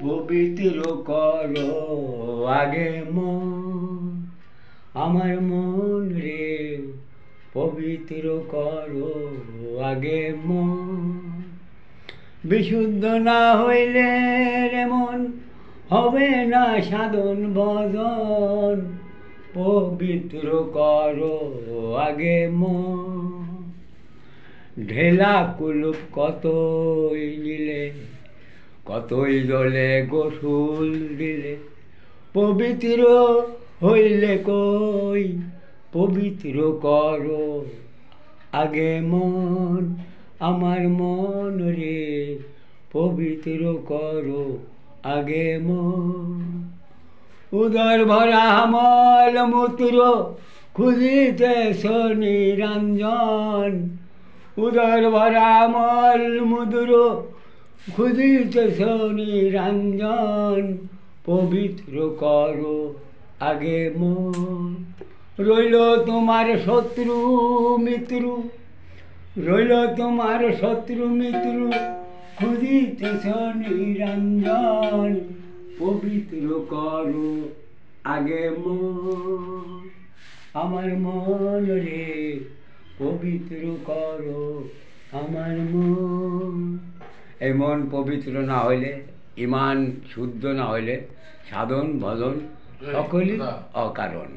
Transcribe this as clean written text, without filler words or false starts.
পবিত্র করো আগে মন, আমার মন রে পবিত্র করো আগে মন। বিশুদ্ধ না হইলে রে মন হবে না সাধন ভজন, পবিত্র করো আগে মন। ঢেলা কুলুপ কতই দিলে, কতই জলে গোসল দিলে, পবিত্র হইলে কই পবিত্র করো আগে মন, আমার মন রে পবিত্র করো আগে মন। উদর ভরা মল মূত্র খুঁজিতেছ নিরঞ্জন, উদর ভরা মল মূত্র খুঁজিতেছ নিরঞ্জন, পবিত্র করো আগে মন। রইল তোমার শত্রু মিত্র, রইল তোমার শত্রু মিত্র খুঁজিতেছ নিরঞ্জন, পবিত্র করো আগে মন, আমার মন রে পবিত্র করো আমার মন। এই মন পবিত্র না হইলে, ইমান শুদ্ধ না হইলে সাধন ভজন সকলই অকারণ।